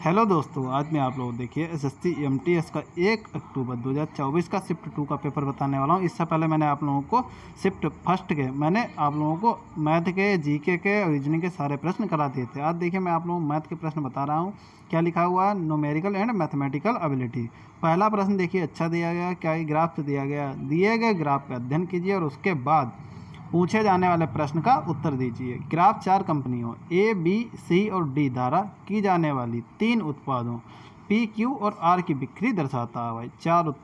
Hello दोस्तों, आज मैं आप लोग देखिए एसएससी एमटीएस का 1 अक्टूबर 2024 का शिफ्ट 2 का पेपर बताने वाला हूं। इससे पहले मैंने आप लोगों को शिफ्ट फर्स्ट के आप लोगों को मैथ के, जीके के और रीजनिंग के सारे प्रश्न करा दिए थे। आज देखिए मैं आप लोगों को मैथ के प्रश्न बता रहा हूं। क्या लिखा हुआ है? Numerical and mathematical ability. पहला प्रश्न देखिए अच्छा दिया गया, क्या ग्राफ से दिया गया। दिए गए ग्राफ का अध्ययन कीजिए और उसके बाद पूछे जाने वाले प्रश्न का उत्तर दीजिए। ग्राफ 4 कंपनियों ए, बी, सी और डी द्वारा की जाने वाली 3 उत्पादों पी, क्यू और आर की बिक्री दर्शाता है। भाई 4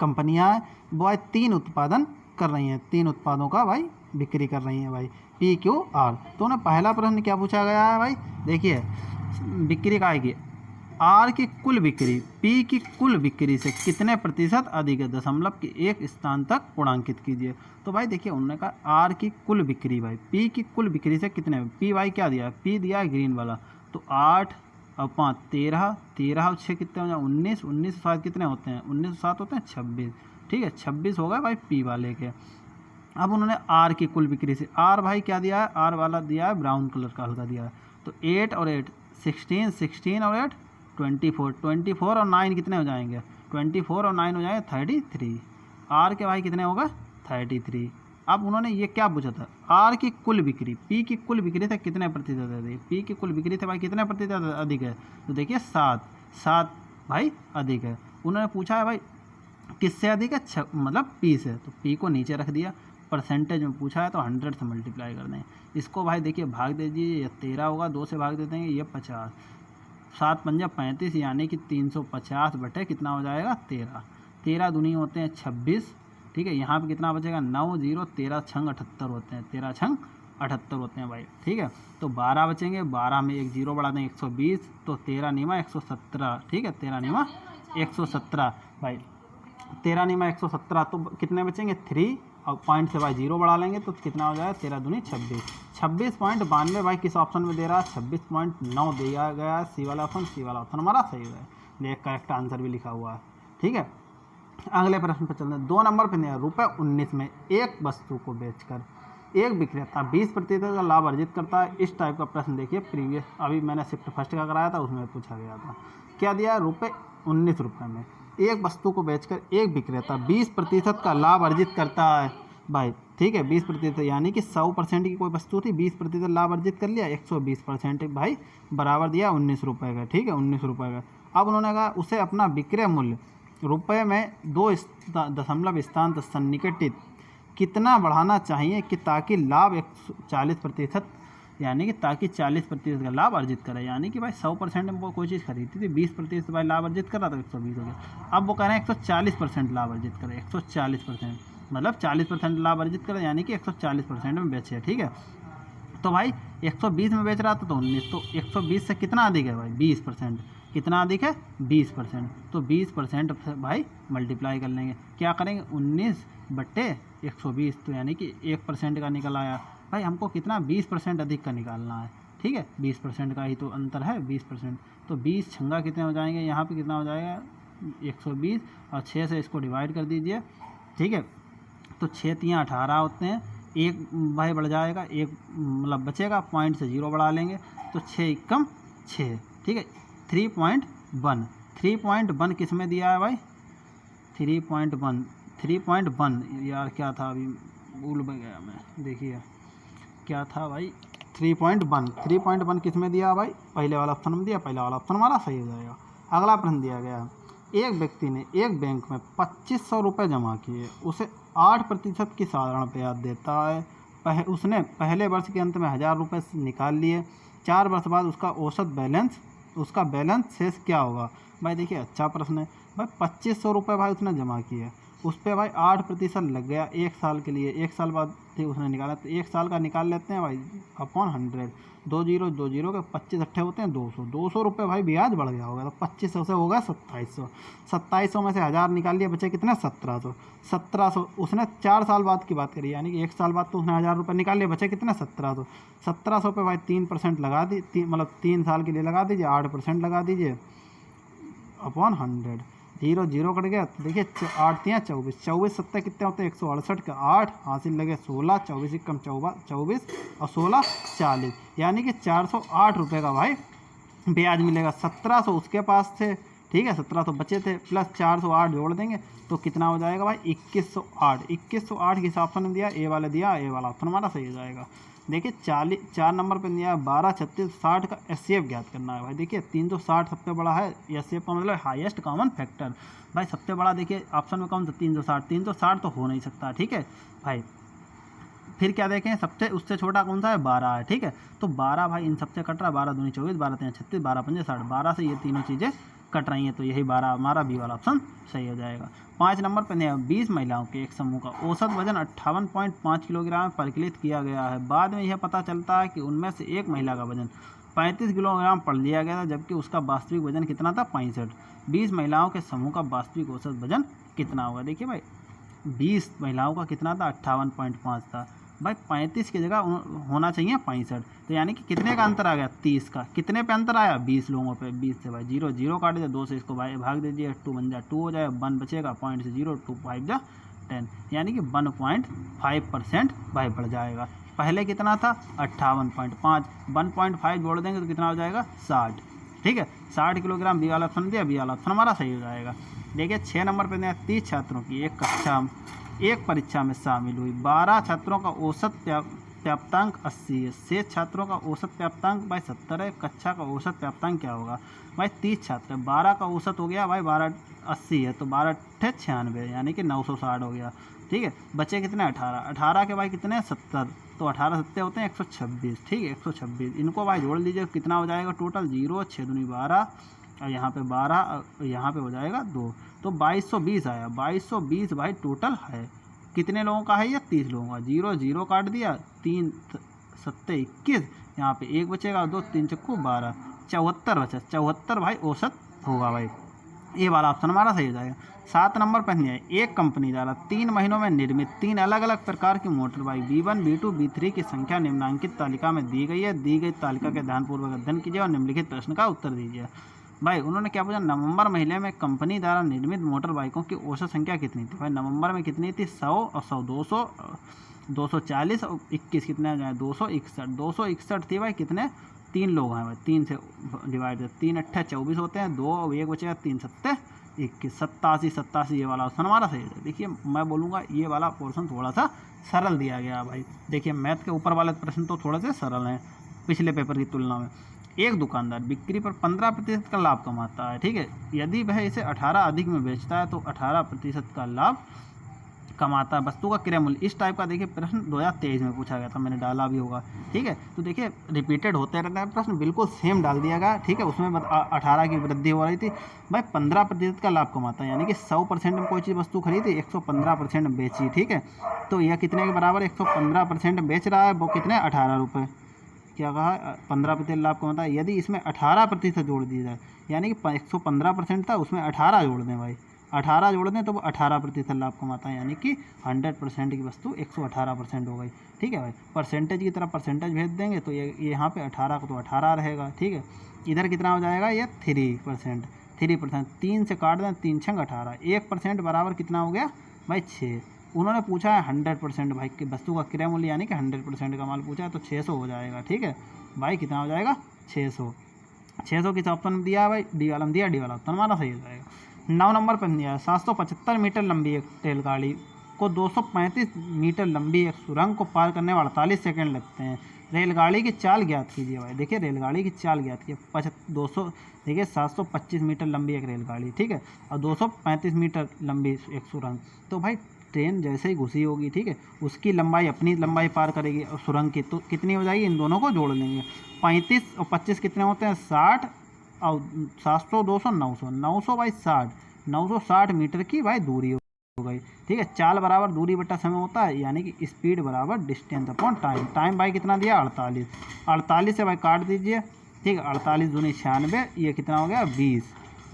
कंपनियां भाई 3 उत्पादन कर रही हैं, 3 उत्पादों का भाई बिक्री कर रही हैं भाई, पी, क्यू, आर। तो उन्हें पहला प्रश्न क्या पूछा गया है भाई? देखिए बिक्री का आएगी आर की कुल बिक्री पी की कुल बिक्री से कितने प्रतिशत अधिक है, दशमलव के एक स्थान तक पूर्णांकित कीजिए। तो भाई देखिए उन्होंने कहा आर की कुल बिक्री भाई पी की कुल बिक्री से कितने, पी भाई क्या दिया है? पी दिया है ग्रीन वाला, तो 8 और 5 13, 13 और 6 कितने हो जाए 19, 19 और 7 कितने होते हैं 19 और 7 होते हैं 26। ठीक है 26 हो गए भाई पी वाले के। अब उन्होंने आर की कुल बिक्री से, आर भाई क्या दिया है? आर वाला दिया है ब्राउन कलर का हल्का दिया है, तो 8 और 8 16, 16 और 8 24, 24 और 9 कितने हो जाएंगे? 24 और 9 हो जाएंगे 33। आर के भाई कितने होगा? 33। अब उन्होंने ये क्या पूछा था? आर की कुल बिक्री पी की कुल बिक्री से कितने प्रतिशत अधिक, पी की कुल बिक्री से भाई कितने प्रतिशत अधिक है? तो देखिए 7 भाई अधिक है। उन्होंने पूछा है भाई किससे अधिक है? मतलब पी से, तो पी को नीचे रख दिया। परसेंटेज में पूछा है तो 100 से मल्टीप्लाई कर दें। इसको भाई देखिए भाग दीजिए, ये 13 होगा, 2 से भाग दे देंगे, ये 50, 7 पंजा 35 यानी कि 350 बटे कितना हो जाएगा 13, 13 दूनी होते हैं 26। ठीक है यहाँ पे कितना बचेगा 9 0, 13 छंग 78 होते हैं, 13 छंग 78 होते हैं भाई। ठीक है तो 12 बचेंगे, 12 में एक जीरो बढ़ा दें 120, तो 13 नीमा 117। ठीक है 13 नीमा 117 भाई, 13 नीमा 117, तो कितने बचेंगे 3 और पॉइंट से भाई जीरो बढ़ा लेंगे तो कितना हो जाएगा 13 दूनी 26, 26.92 भाई किस ऑप्शन में दे रहा है? 26.9 दिया गया है, सी वाला ऑप्शन, सी वाला ऑप्शन हमारा सही है। ये करेक्ट आंसर भी लिखा हुआ है। ठीक है अगले प्रश्न पर चलते हैं। 2 नंबर पर दिया ₹19 में एक वस्तु को बेचकर एक विक्रेता 20% का लाभ अर्जित करता है। इस टाइप का प्रश्न देखिए प्रीवियस अभी मैंने शिफ्ट फर्स्ट का कराया था, उसमें पूछा गया था। क्या दिया है? ₹19 में एक वस्तु को बेचकर एक विक्रेता 20% का लाभ अर्जित करता है भाई। ठीक है 20% यानी कि 100% की कोई वस्तु थी, 20% लाभ अर्जित कर लिया, 120% भाई बराबर दिया ₹19 का। ठीक है ₹19 का। अब उन्होंने कहा उसे अपना विक्रय मूल्य रुपए में 2 दशमलव स्थान तक सन्निकटित कितना बढ़ाना चाहिए कि ताकि लाभ 40% यानी कि ताकि 40% का लाभ अर्जित करे। यानी कि भाई 100% में वो कोई चीज़ खरीदती थी, 20% भाई लाभ अर्जित कर रहा था, 120 हो गया। अब वो कह रहे हैं 140% लाभ अर्जित करे, 140% मतलब 40% लाभ अर्जित करे, यानी कि 140% में बेचे। ठीक है तो भाई 120 में बेच रहा था तो 19, तो 120 से कितना अधिक है भाई? 20%। कितना अधिक है? 20%। तो 20% भाई मल्टीप्लाई कर लेंगे, क्या करेंगे 19 बट्टे 120, तो यानी कि 1% का निकल आया भाई। हमको कितना 20% अधिक का निकालना है। ठीक है 20% का ही तो अंतर है 20%, तो 20 छंगा कितने हो जाएंगे? यहाँ पे कितना हो जाएगा 120 और 6 से इसको डिवाइड कर दीजिए। ठीक है तो 6 3 18 होते हैं, एक भाई बढ़ जाएगा, एक मतलब बचेगा, पॉइंट से जीरो बढ़ा लेंगे तो 6 एकम 6। ठीक है 3.1 किस में दिया है भाई? 3.1 यार क्या था अभी भूल गया मैं, देखिए क्या था भाई 3.1 किस में दिया भाई? पहले वाला ऑप्शन में दिया, पहला वाला ऑप्शन हमारा सही हो जाएगा। अगला प्रश्न दिया गया है एक व्यक्ति ने एक बैंक में 2500 रुपये जमा किए, उसे 8% की साधारण ब्याज देता है। उसने पहले वर्ष के अंत में 1000 रुपये निकाल लिए, 4 वर्ष बाद उसका बैलेंस शेष क्या होगा? भाई देखिए अच्छा प्रश्न है भाई। 2500 रुपये भाई उसने जमा किए, उस पर भाई 8% लग गया 1 साल के लिए, 1 साल बाद फिर उसने निकाला, तो 1 साल का निकाल लेते हैं भाई अपॉन 100, 2 जीरो के 25 अट्ठे होते हैं 200, 200 रुपये भाई ब्याज बढ़ गया होगा, तो 2500 से होगा 2700, 2700 में से 1000 निकाल लिया, बचे कितने 1700 उसने 4 साल बाद की बात करी, यानी कि 1 साल बाद तो उसने 1000 रुपये निकाल लिए, बचे कितने 1700 पे भाई 3% लगा दी, मतलब 3 साल के लिए लगा दीजिए, 8% लगा दीजिए अपॉन 100, 0 0 कट गया, तो देखिए 8 3 24, 24 7 कितने होते हैं 168 का 8 हासिल लगे 16, 24 कम 24 और 16 40, यानी कि 408 रुपये का भाई ब्याज मिलेगा 1700 उसके पास थे, ठीक है, 1700 बचे थे, प्लस 408 जोड़ देंगे तो कितना हो जाएगा भाई 2108। 2108 किस ऑप्शन ने दिया, ए वाले दिया, ए वाला ऑप्शन हमारा सही हो जाएगा। देखिए 4 नंबर पे दिया 12, 36, 60 का एचसीएफ ज्ञात करना है भाई। देखिए 360 सबसे बड़ा है, एचसीएफ का मतलब हाईएस्ट कॉमन फैक्टर भाई। सबसे बड़ा देखिए ऑप्शन में कौन सा, 360, 360 तो हो नहीं सकता, ठीक है भाई। फिर क्या देखें, सबसे उससे छोटा कौन सा है, 12 है, ठीक है। तो 12 भाई इन सबसे कट रहा है, 12 दूनी 24, 12 3 36, 12 5 60, 12 से ये तीनों चीज़ें कट रही हैं, तो यही 12 हमारा बी वाला ऑप्शन सही हो जाएगा। 5 नंबर पर 20 महिलाओं के एक समूह का औसत वजन 58.5 किलोग्राम परिकलित किया गया है। बाद में यह पता चलता है कि उनमें से एक महिला का वजन 35 किलोग्राम पढ़ लिया गया था, जबकि उसका वास्तविक वजन कितना था, 65। 20 महिलाओं के समूह का वास्तविक औसत वजन कितना होगा। देखिए भाई 20 महिलाओं का कितना था, 58.5 था भाई। 35 की जगह होना चाहिए 65, तो यानी कि कितने का अंतर आ गया, 30 का। कितने पे अंतर आया, 20 लोगों पे। 20 से भाई 0 0 काट दीजिए, 2 से इसको भाई भाग दीजिए, 2 बन जाए 2 हो जाए, 1 बचेगा, पॉइंट से 0, 2 5 जा 10, यानी कि 1.5% भाई बढ़ जाएगा। पहले कितना था 58.5, 1.5 जोड़ देंगे तो कितना हो जाएगा 60, ठीक है। 60 किलोग्राम बी वाला ऑप्शन दिया, बी वाला ऑप्शन हमारा सही हो जाएगा। देखिए 6 नंबर पर दिया 30 छात्रों की एक परीक्षा में शामिल हुई, 12 छात्रों का औसत प्राप्तांक 80 है, शेष छात्रों का औसत प्राप्तांक भाई 70 है। कक्षा का औसत प्राप्तांक क्या होगा भाई, 30 छात्र है, 12 का औसत हो गया भाई 12 80 है, तो 12 96 यानी कि 960 हो गया, ठीक है। बचे कितने 18 के भाई कितने 70, तो 18 सत्ते होते हैं 126, ठीक है 126। इनको भाई जोड़ लीजिए कितना हो जाएगा टोटल, 0 6 दूनी 12 और यहाँ पे 12, यहाँ पे हो जाएगा 2, तो 2220 आया। 2220 भाई टोटल है, कितने लोगों का है ये, 30 लोगों का। 0 0 काट दिया, 3 सत्ते 21, यहाँ पे 1 बचेगा, 2 3 चक्कू 12, 74 बचा। 74 भाई औसत होगा भाई, ये वाला ऑप्शन हमारा सही हो जाएगा। 7 नंबर पर है, एक कंपनी द्वारा 3 महीनों में निर्मित 3 अलग अलग प्रकार की motor bike B1 B2 B3 की संख्या निम्नांकित तालिका में दी गई है। दी गई तालिका के ध्यानपूर्वक अध्ययन कीजिए और निम्नलिखित प्रश्न का उत्तर दीजिए। भाई उन्होंने क्या पूछा, नवंबर महीने में कंपनी द्वारा निर्मित मोटर बाइकों की औसत संख्या कितनी थी। भाई नवंबर में कितनी थी, 100 और 100 200 240 और 21 कितने हो जाए 261। 261 थी भाई, कितने 3 लोग हैं भाई, 3 से डिवाइड, 3 अट्ठे 24 होते हैं, 2 और 1 बचेगा, 3 सत्ते 21, 87 ये वाला ऑप्शन हमारा सही है। देखिए मैं बोलूँगा ये वाला पोर्शन थोड़ा सा सरल दिया गया भाई। देखिए मैथ के ऊपर वाले प्रश्न तो थोड़े से सरल हैं पिछले पेपर की तुलना में। एक दुकानदार बिक्री पर 15% का लाभ कमाता है, ठीक है। यदि वह इसे 18 अधिक में बेचता है तो 18% का लाभ कमाता है। वस्तु का क्रय मूल्य, इस टाइप का देखिए प्रश्न 2023 में पूछा गया था, मैंने डाला भी होगा, ठीक है। तो देखिए रिपीटेड होते रहता है प्रश्न, बिल्कुल सेम डाल दिया गया, ठीक है। उसमें 18 की वृद्धि हो रही थी भाई। 15% का लाभ कमाता है, यानी कि 100% में कोई चीज़ वस्तु खरीदी, 115% बेची, ठीक है। तो यह कितने के बराबर, 115% बेच रहा है, वो कितने 18 रुपये, क्या कहा 15% लाभ कमाता है। यदि इसमें 18% जोड़ दिया जाए, यानी कि 115% था उसमें 18 जोड़ दें भाई, 18 जोड़ दें तो वो 18% लाभ कमाता है, यानी कि 100% की वस्तु 118% हो गई, ठीक है भाई। परसेंटेज की तरफ परसेंटेज भेज देंगे तो ये यहाँ पे 18 का तो 18 रहेगा, ठीक है। इधर कितना हो जाएगा, ये 3%, 3 से काट दें, 3 छंग 18, 1% बराबर कितना हो गया भाई 6। उन्होंने पूछा है 100% भाई कि वस्तु का क्रय मूल्य, यानी कि 100% का माल पूछा है, तो 600 हो जाएगा, ठीक है भाई। कितना हो जाएगा 600 किस ऑप्शन में दिया भाई, डी वाला में दिया, डी वाला ऑप्शन हमारा सही हो जाएगा। 9 नंबर पर दिया है 775 मीटर लंबी एक रेलगाड़ी को 235 मीटर लंबी एक सुरंग को पार करने में 48 सेकंड लगते हैं। रेलगाड़ी की चाल ज्ञात कीजिए भाई। देखिए रेलगाड़ी की चाल ज्ञात कीजिए, 200 देखिए 725 मीटर लंबी एक रेलगाड़ी, ठीक है, और 235 मीटर लंबी एक सुरंग। तो भाई ट्रेन जैसे ही घुसी होगी, ठीक है, उसकी लंबाई अपनी लंबाई पार करेगी और सुरंग की, तो कितनी हो जाएगी, इन दोनों को जोड़ लेंगे। 35 और 25 कितने होते हैं 60, और 700 200 900, 900 बाई 60, 960 मीटर की भाई दूरी हो गई, ठीक है। चाल बराबर दूरी बटा समय होता है, यानी कि स्पीड बराबर डिस्टेंस अपॉन टाइम। टाइम भाई कितना दिया 48, 48 से भाई काट दीजिए, ठीक है, 48 दूनी 96, ये कितना हो गया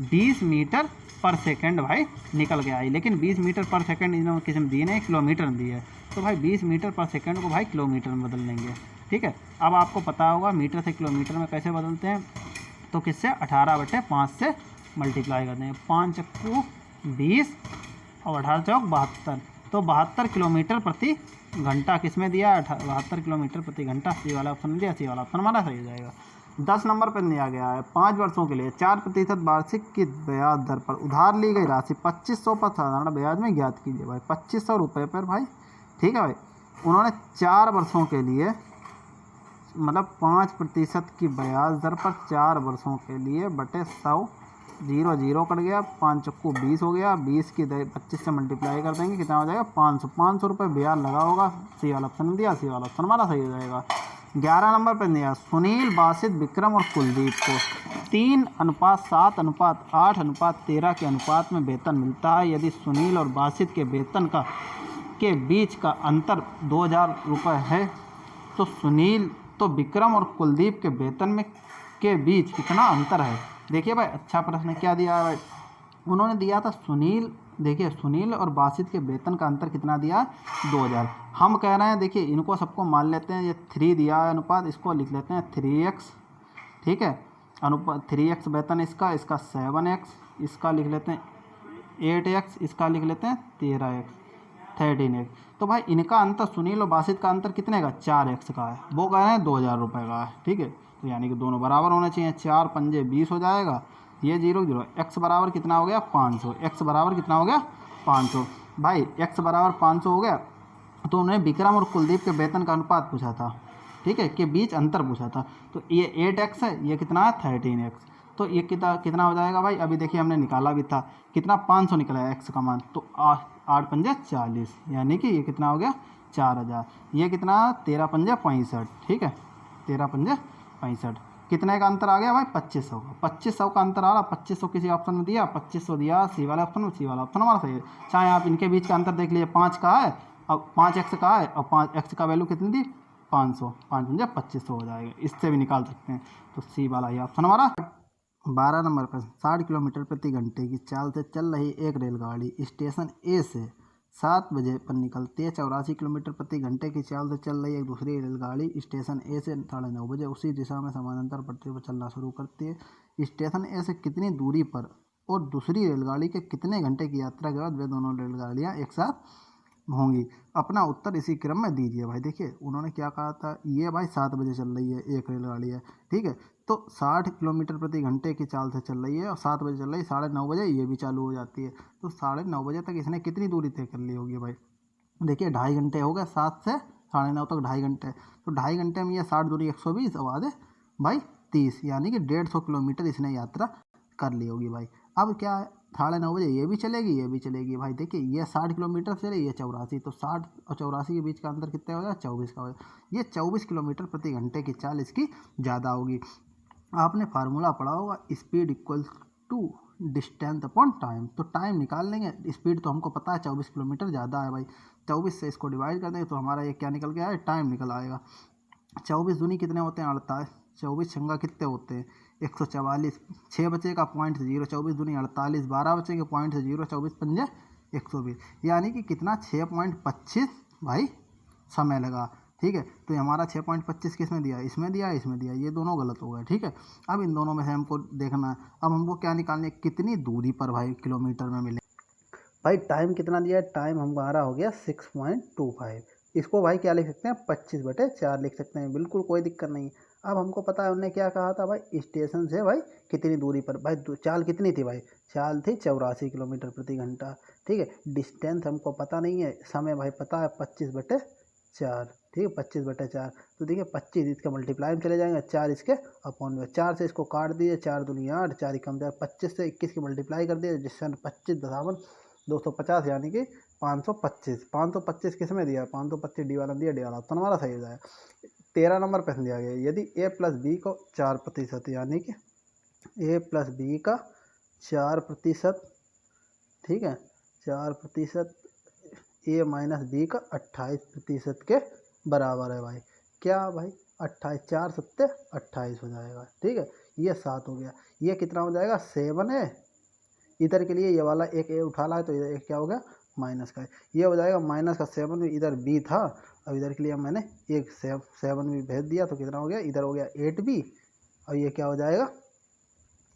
20 मीटर पर सेकंड भाई निकल के आई। लेकिन 20 मीटर पर सेकंड इन्होंने किसी में दिए नहीं, किलोमीटर में दिए, तो भाई 20 मीटर पर सेकंड को भाई किलोमीटर में बदल लेंगे, ठीक है। अब आपको पता होगा मीटर से किलोमीटर में कैसे बदलते हैं, तो किससे 18/5 से मल्टीप्लाई कर देंगे, 5 चक्कू 20 और 18 चौक 72, तो 72 किलोमीटर प्रति घंटा किस में दिया, 72 किलोमीटर प्रति घंटा, सी वाला ऑप्शन दिया, सी वाला ऑप्शन हमारा सही हो जाएगा। 10 नंबर पर दिया गया है 5 वर्षों के लिए 4% वार्षिक की ब्याज दर पर उधार ली गई राशि 2500 पर साधारण ब्याज में ज्ञात कीजिए भाई। 2500 रुपये पर भाई, ठीक है भाई। उन्होंने 4 वर्षों के लिए मतलब 5% की ब्याज दर पर 4 वर्षों के लिए बटे 100, 0 0 कट गया, 5 चक्कू 20 हो गया, 20 की 25 से मल्टीप्लाई कर देंगे, कितना हो जाएगा 500। 500 रुपये ब्याज लगा होगा। सी वाला ऑप्शन दिया, सी वाला ऑप्शन हमारा सही हो जाएगा। 11 नंबर पर दिया सुनील, बासित, विक्रम और कुलदीप को 3:7:8:13 के अनुपात में वेतन मिलता है। यदि सुनील और बासित के वेतन के बीच का अंतर 2000 रुपये है तो विक्रम और कुलदीप के वेतन में के बीच कितना अंतर है। देखिए भाई, अच्छा प्रश्न क्या दिया है भाई। उन्होंने दिया था सुनील, देखिए सुनील और बासित के वेतन का अंतर कितना दिया है 2000। हम कह रहे हैं, देखिए इनको सबको मान लेते हैं, ये 3 दिया है अनुपात, इसको लिख लेते हैं 3x, ठीक है। अनुपात 3x वेतन इसका 7x, इसका लिख लेते हैं 8x, इसका लिख लेते हैं 13x, 13x। तो भाई इनका अंतर, सुनील और बासित का अंतर कितने का 4x का है, वो कह रहे हैं 2000 रुपये का है, ठीक है। तो यानी कि दोनों बराबर होने चाहिए। 4 पंजे 20 हो जाएगा, ये 0 0, x बराबर कितना हो गया 500, x बराबर कितना हो गया 500। भाई x बराबर 500 हो गया, तो उन्हें विक्रम और कुलदीप के वेतन का अनुपात पूछा था, ठीक है, के बीच अंतर पूछा था। तो ये 8x है, ये कितना है 13x। तो ये कितना हो जाएगा भाई, अभी देखिए हमने निकाला भी था, कितना 500 निकला है x का मान। तो 8 पंजे 40, यानी कि ये कितना हो गया 4000। ये कितना 13 पंजे 65, ठीक है, 13 पंजे 65। कितने का अंतर आ गया भाई 2500 का। 2500 का अंतर आ रहा, 2500 किसी ऑप्शन में दिया, 2500 दिया सी वाले ऑप्शन में, सी वाला ऑप्शन हमारा सही है। चाहे आप इनके बीच का अंतर देख लीजिए, 5 का है और 5x का है, और 5x का वैल्यू कितनी थी 500, 5 पंजे 2500 हो जाएगा। इससे भी निकाल सकते हैं, तो सी वाला ही ऑप्शन हमारा। 12 नंबर पर 60 किलोमीटर प्रति घंटे की चाल से चल रही एक रेलगाड़ी स्टेशन ए से 7 बजे पर निकलती है। 84 किलोमीटर प्रति घंटे की चाल से चल रही एक दूसरी रेलगाड़ी स्टेशन ए से 9:30 बजे उसी दिशा में समानांतर पटरी पर चलना शुरू करती है। स्टेशन ए से कितनी दूरी पर और दूसरी रेलगाड़ी के कितने घंटे की यात्रा के बाद वे दोनों रेलगाड़ियाँ एक साथ होंगी। अपना उत्तर इसी क्रम में दीजिए भाई। देखिए उन्होंने क्या कहा था, ये भाई 7 बजे चल रही है एक रेलगाड़ी है, ठीक है। तो 60 किलोमीटर प्रति घंटे की चाल से चल रही है और 7 बजे चल रही है, 9:30 बजे ये भी चालू हो जाती है। तो 9:30 बजे तक इसने कितनी दूरी तय कर ली होगी भाई। देखिए 2.5 घंटे हो गए, 7 से 9:30 तक 2.5 घंटे। तो 2.5 घंटे में ये 60 दूरी 120 और आधे भाई 30, यानी कि 150 किलोमीटर इसने यात्रा कर ली होगी भाई। अब क्या है, 9:30 बजे ये भी चलेगी, ये भी चलेगी भाई। देखिए ये 60 किलोमीटर से ये 84, तो 60 और 84 के बीच का अंतर कितना हो जाएगा 24 का हो जाएगा। ये 24 किलोमीटर प्रति घंटे की चाल इसकी ज़्यादा होगी। आपने फार्मूला पढ़ा होगा, speed equal to distance upon time. तो टाइम निकाल लेंगे, स्पीड तो हमको पता है 24 किलोमीटर ज़्यादा है भाई, 24 से इसको डिवाइड कर देंगे तो हमारा ये क्या निकल गया है, टाइम निकल आएगा। 24 दूनी कितने होते हैं 48, 24 छंगा कितने होते हैं 144, 6 बचेगा पॉइंट 0, 24 दूनी 48, 12 बचेंगे पॉइंट 0, 24 पंजे 120, यानी कि कितना 6.25 भाई समय लगा, ठीक है। तो ये हमारा 6.25 किस में दिया, इसमें दिया, इसमें दिया, ये दोनों गलत हो गए, ठीक है। अब इन दोनों में से हमको देखना है, अब हमको क्या निकालने, कितनी दूरी पर भाई किलोमीटर में मिले भाई। टाइम कितना दिया है, टाइम हमारा हो गया 6.25। इसको भाई क्या लिख सकते हैं 25/4 लिख सकते हैं, बिल्कुल कोई दिक्कत नहीं। अब हमको पता है उन्होंने क्या कहा था भाई, स्टेशन से भाई कितनी दूरी पर, भाई चाल कितनी थी भाई, चाल थी 84 किलोमीटर प्रति घंटा, ठीक है। डिस्टेंस हमको पता नहीं है, समय भाई पता है 25/4, ठीक है 25/4। तो देखिए 25 इसके मल्टीप्लाई में चले जाएंगे, 4 इसके अपॉन में, 4 से इसको काट दिए, 4 दूनी 8, 4 ही कम जाए, 25 से 21 की मल्टीप्लाई कर दिए, जिससे 25 250, यानी कि 525। 525 किस में दिया, 525 डी वाला दिया, डी वाला तो हमारा सही हो जाएगा। 13 नंबर प्रश्न दिया गया, यदि a प्लस बी को 4%, यानी कि a प्लस बी का 4%, ठीक है 4%, a माइनस बी का 28% के बराबर है भाई। क्या भाई 28, 4 सत्ते 28 हो जाएगा, ठीक है। ये 7 हो गया, ये कितना हो जाएगा 7 है। इधर के लिए ये वाला एक ए उठा ला है, तो इधर एक क्या हो गया माइनस का है, ये हो जाएगा माइनस का 7 भी, इधर बी था, अब इधर के लिए मैंने एक 7 भी भेज दिया, तो कितना हो गया, इधर हो गया 8 बी, और ये क्या हो जाएगा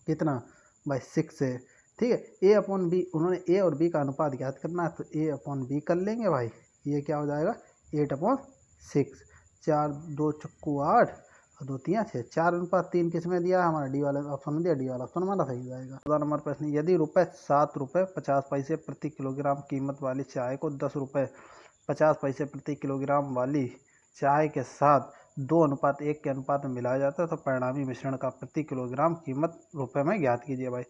कितना भाई 6 है, ठीक है। ए अपॉन बी, उन्होंने ए और बी का अनुपात ज्ञात करना है, तो ए अपॉन बी कर लेंगे भाई। ये क्या हो जाएगा 8/6, 4 2 चक्कू 8 2 3 6 4:3 किस में दिया, हमारा डी वाले ऑप्शन में दिया, डी वाला ऑप्शन हमारा सही हो जाएगा। 14 नंबर प्रश्न, यदि ₹7.50 प्रति किलोग्राम कीमत वाली चाय को ₹10.50 प्रति किलोग्राम वाली चाय के साथ 2:1 के अनुपात में मिलाया जाता है तो परिणामी मिश्रण का प्रति किलोग्राम कीमत रुपए में ज्ञात कीजिए। भाई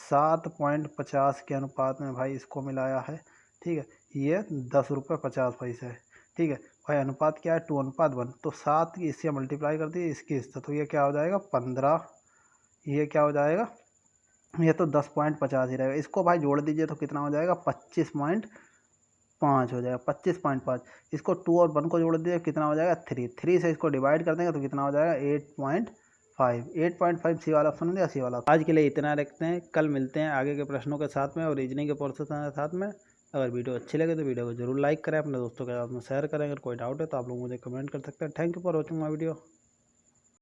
7.50 के अनुपात में भाई इसको मिलाया है, ठीक है, ये ₹10.50 है, ठीक है भाई। अनुपात क्या है, 2:1, तो 7 की इससे मल्टीप्लाई कर दिए इसकी हिस्सा, तो ये क्या हो जाएगा 15, ये क्या हो जाएगा, ये तो 10.50 ही रहेगा। इसको भाई जोड़ दीजिए तो कितना हो जाएगा 25.5 हो जाएगा, 25.5। इसको 2 और 1 को जोड़ दीजिए कितना हो जाएगा 3 से इसको डिवाइड कर देंगे तो कितना हो जाएगा 8.5 सी वाला ऑप्शन दिया, सी वाला। आज के लिए इतना रखते हैं, कल मिलते हैं आगे के प्रश्नों के साथ में और रीजनिंग के प्रोसेस के साथ में। अगर वीडियो अच्छी लगे तो वीडियो को जरूर लाइक करें, अपने दोस्तों के साथ में शेयर करें। अगर कोई डाउट है तो आप लोग मुझे कमेंट कर सकते हैं। Thank you for watching my video.